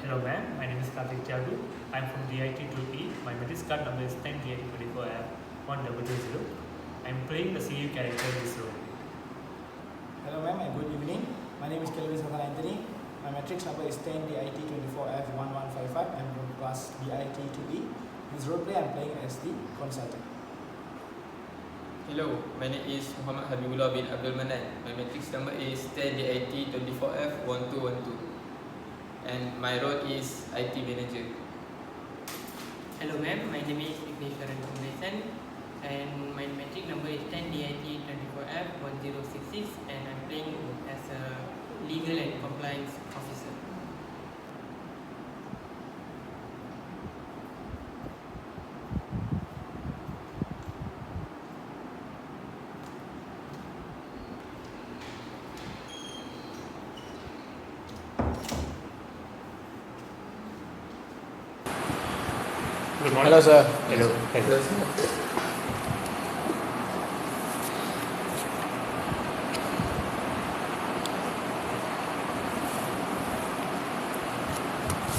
Hello ma'am, my name is Karthik Tiagu. I'm from DIT2E. My metrics card number is 10DIT24F1000. I'm playing the CU character in this role. Hello ma'am and good evening. My name is Kelvin Anthony. My matrix number is 10DIT24F1155. I'm from class DIT2E. In this roleplay I'm playing as the consultant. Hello, my name is Muhammad Habibullah bin Abdul Manan. My matrix number is 10DIT24F1212. And my role is IT manager. Hello ma'am, my name is Ignisharan Kumlesan and my matric number is 10DIT24F1066 and I'm playing as a legal and compliance officer. Good morning. Hello sir. Hello. Hello.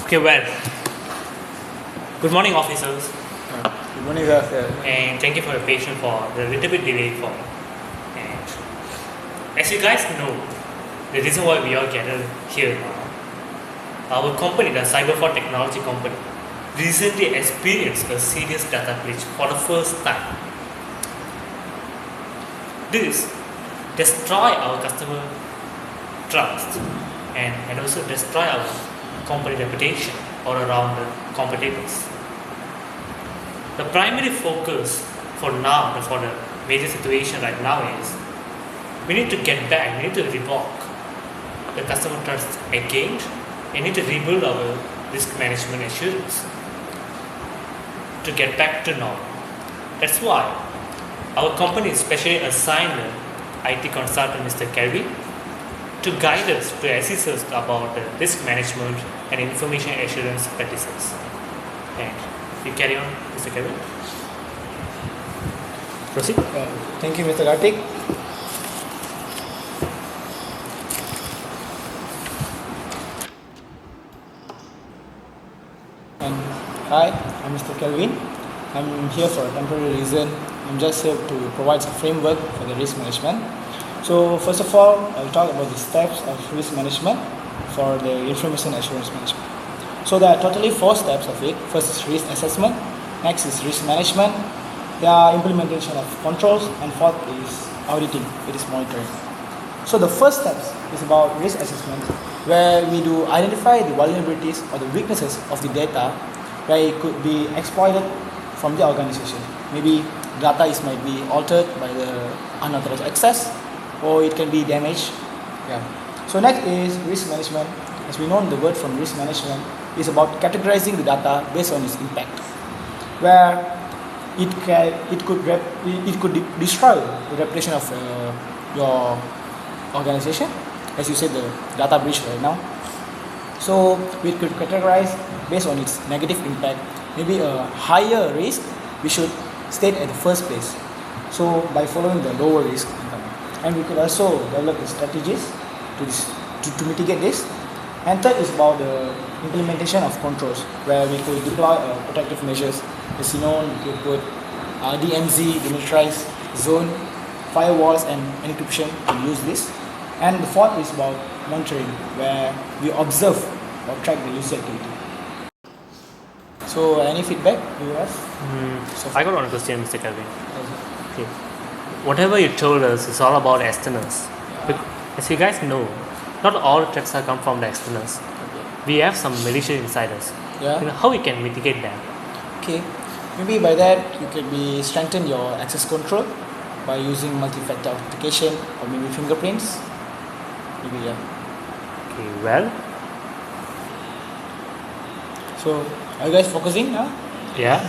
Okay, well. Good morning, officers, Good morning sir. and thank you for your patience for the little bit delay for. And as you guys know, the reason why we all gathered here now, our company, the CyberSecurity technology company, recently experienced a serious data breach for the first time. This destroy our customer trust and also destroy our company reputation all around the competitors. The primary focus for now and for the major situation right now is we need to get back, we need to revoke the customer trust again and need to rebuild our risk management assurance to get back to normal. That's why our company specially assigned an IT consultant, Mr. Kelvin, to guide us, to assist us about the risk management and information assurance practices. And you carry on, Mr. Kelvin. Proceed. Thank you Mr. Karthik. And hi, I'm Mr. Kelvin. I'm here for a temporary reason. I'm just here to provide a framework for the risk management. So first of all, I'll talk about the steps of risk management for the information assurance management. So there are totally 4 steps of it. First is risk assessment, next is risk management, there are implementation of controls, and fourth is auditing, it is monitoring. So the first step is about risk assessment, where we do identify the vulnerabilities or the weaknesses of the data where it could be exploited from the organization. Maybe data might be altered by the unauthorized access, or it can be damaged. Yeah. So next is risk management. As we know, the word from risk management is about categorizing the data based on its impact, where it could destroy the reputation of your organization, as you said, the data breach right now. So we could categorize based on its negative impact. Maybe a higher risk we should state at the first place. So by following the lower risk, and we could also develop the strategies to mitigate this. And third is about the implementation of controls, where we could deploy protective measures. As you know, we could put DMZ, demilitarized zone, firewalls, and encryption to use this. And the fourth is about monitoring, where we observe or track the user activity. So any feedback do you have? I got one question, Mr. Kelvin. Okay. Whatever you told us is all about externals. As you guys know, not all threats are come from the externals. We have some malicious insiders. Yeah. How we can mitigate that? Okay. Maybe by that you could be strengthen your access control by using multi-factor authentication or maybe fingerprints. Maybe yeah. Okay, well. So are you guys focusing now? Yeah.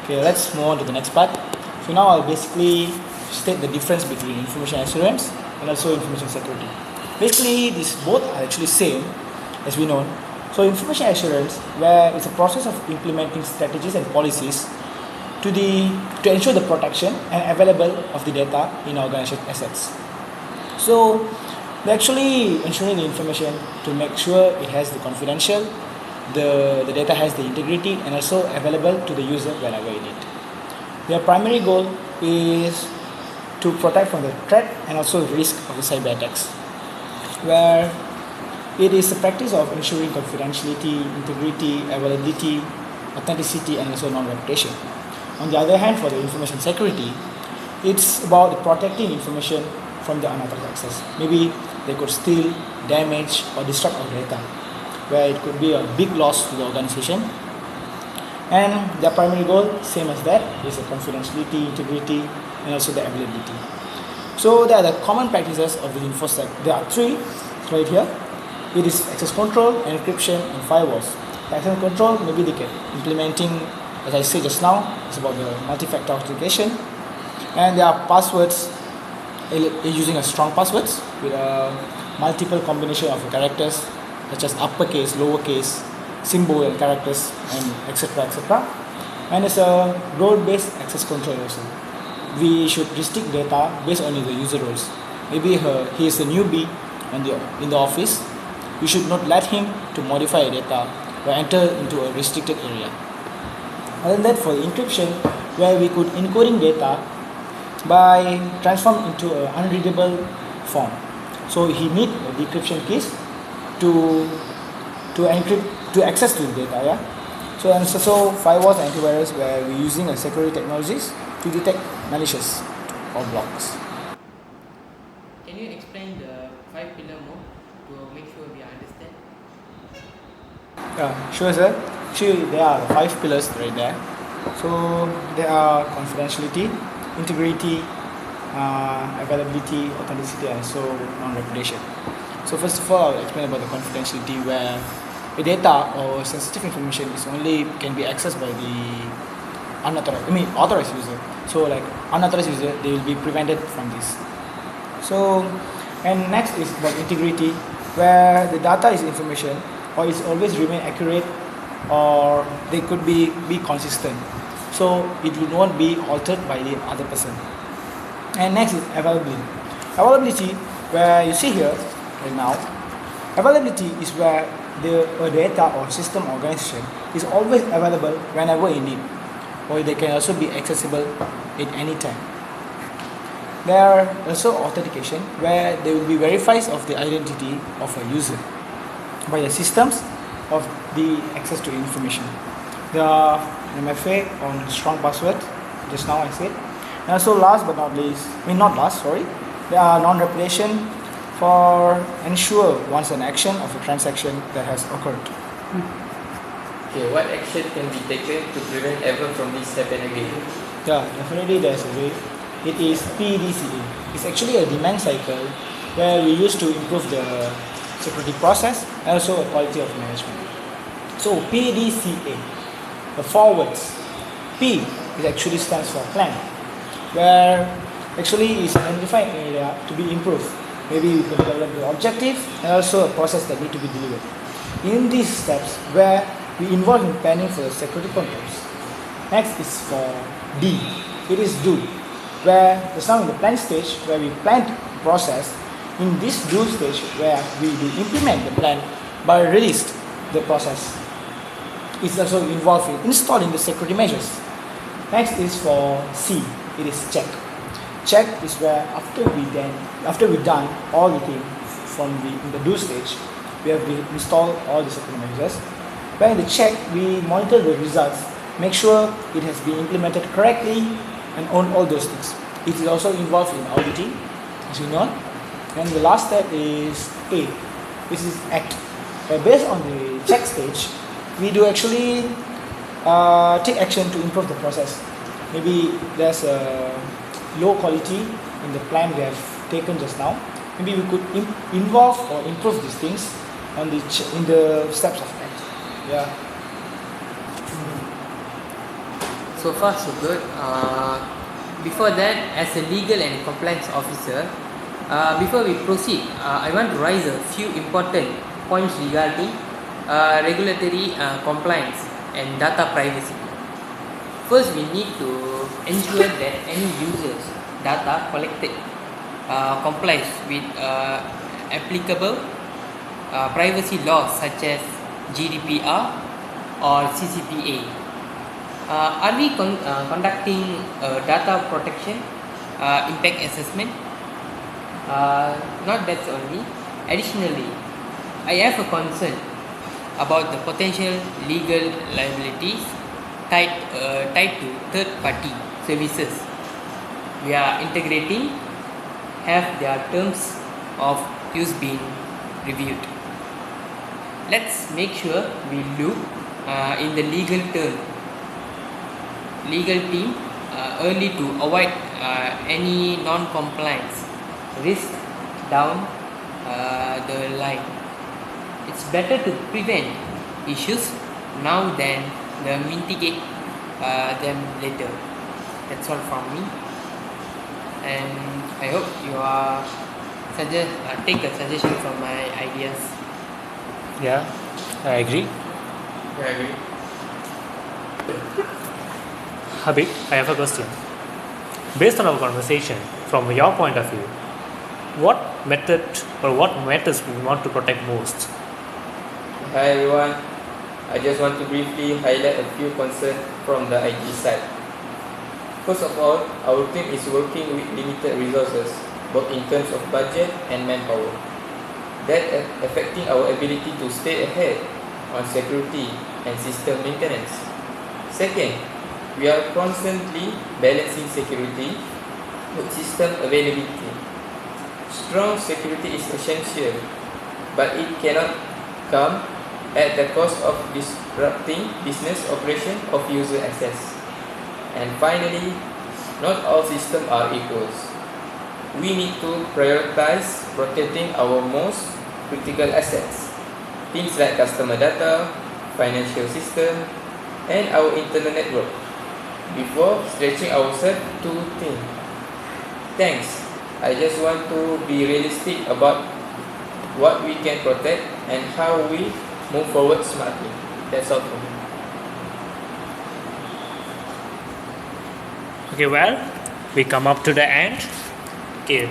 Okay, let's move on to the next part. So now I'll basically state the difference between information assurance and also information security. Basically, these both are actually same, as we know. So information assurance, where it's a process of implementing strategies and policies to ensure the protection and available of the data in organization assets. So we're actually ensuring the information to make sure it has the confidential the data has the integrity and also available to the user whenever you need. Their primary goal is to protect from the threat and also risk of the cyber attacks, where it is the practice of ensuring confidentiality, integrity, availability, authenticity, and also non-reputation. On the other hand, for the information security, it's about protecting information from the unauthorized access. Maybe they could steal, damage, or disrupt our data, where it could be a big loss to the organization. And their primary goal, same as that, is the confidentiality, integrity, and also the availability. So there are the common practices of the InfoSec. There are three right here. It is access control, encryption, and firewalls. Access control, maybe they can implementing, as I said just now, it's about the multi-factor authentication. And there are passwords, using a strong passwords with a multiple combination of characters, such as uppercase, lowercase, symbol and characters, and etc. etc. And it's a role-based access control also. We should restrict data based on the user roles. Maybe he is a newbie in the office. We should not let him to modify data or enter into a restricted area. Other than that, for encryption, where we could encoding data by transform into an unreadable form. So he need a decryption keys to encrypt, to access to the data. Yeah. So and so firewalls and antivirus, where we're using a security technologies to detect malicious or blocks. Can you explain the 5 pillar more to make sure we understand? Yeah, sure, sir. Actually, there are 5 pillars right there. So there are confidentiality, integrity, availability, authenticity, and so non-reputation. So first of all, I'll explain about the confidentiality, where the data or sensitive information is only can be accessed by the authorized user. So like unauthorized user, they will be prevented from this. So, and next is about integrity, where the data is information or is always remain accurate, or they could be consistent. So it will not be altered by the other person. And next is availability. Availability, where you see here right now, availability is where the data or system organization is always available whenever you need, or they can also be accessible at any time. There are also authentication, where they will be verifies of the identity of a user by the systems of the access to information. There are MFA on strong password, just now I said. And also last but not least, there are non-reputation for ensure once an action of a transaction that has occurred. Okay, what action can be taken to prevent ever from this happening again? Yeah, definitely there's a way. It is PDCA. It's actually a demand cycle where we use to improve the security process and also the quality of management. So PDCA, the 4 words. P is actually stands for plan, where actually is identifying an area to be improved. Maybe we can develop the objective and also a process that need to be delivered. In these steps, where we involve in planning for the security controls. Next is for D. It is do, where just now in the plan stage, where we plan the process. In this do stage, where we do implement the plan by release the process. It's also involved in installing the security measures. Next is for C. It is check. Check is where after we done all the things from in the do stage, we have to install all the security measures. Where in the check, we monitor the results, make sure it has been implemented correctly, and on all those things. It is also involved in auditing, as you know. And the last step is A, which is act. Based on the check stage, we do actually take action to improve the process. Maybe there's a low quality in the plan we have taken just now. Maybe we could involve or improve these things on in the steps of act. Yeah. So far so good. Before that, as a legal and compliance officer, before we proceed, I want to raise a few important points regarding regulatory compliance and data privacy. First, we need to ensure that any user's data collected complies with applicable privacy laws such as GDPR or CCPA. Are we conducting data protection impact assessment? Not that only. Additionally, I have a concern about the potential legal liabilities tied to third-party services we are integrating. Have their terms of use been reviewed? Let's make sure we look in the legal team early to avoid any non-compliance risk down the line. It's better to prevent issues now than mitigate them later. That's all from me, and I hope you take a suggestion from my ideas. Yeah, I agree. Yeah, I agree. Habib, I have a question. Based on our conversation, from your point of view, what method or what matters we want to protect most? Hi everyone, I just want to briefly highlight a few concerns from the IT side. First of all, our team is working with limited resources, both in terms of budget and manpower. That affecting our ability to stay ahead on security and system maintenance. Second, we are constantly balancing security with system availability. Strong security is essential, but it cannot come at the cost of disrupting business operation of user access. And finally, not all systems are equals. We need to prioritize protecting our most critical assets, things like customer data, financial system, and our internal network, before stretching ourselves too thin. Thanks. I just want to be realistic about what we can protect and how we move forward smartly. That's all for me. Okay, well, we come up to the end. Okay,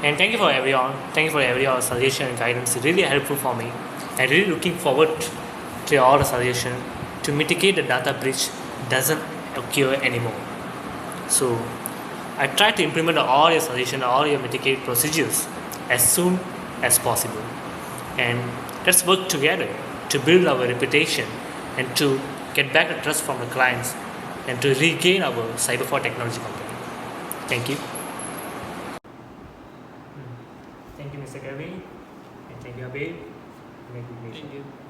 and thank you for everyone. Thank you for every suggestion and guidance. It's really helpful for me. I'm really looking forward to all the suggestions to mitigate the data breach doesn't occur anymore. So I try to implement all your suggestions, all your mitigate procedures as soon as possible. And let's work together to build our reputation and to get back the trust from the clients and to regain our Cyber4 technology company. Thank you. Thank you, Mr. Kevin, and thank you, Abhay. Thank you.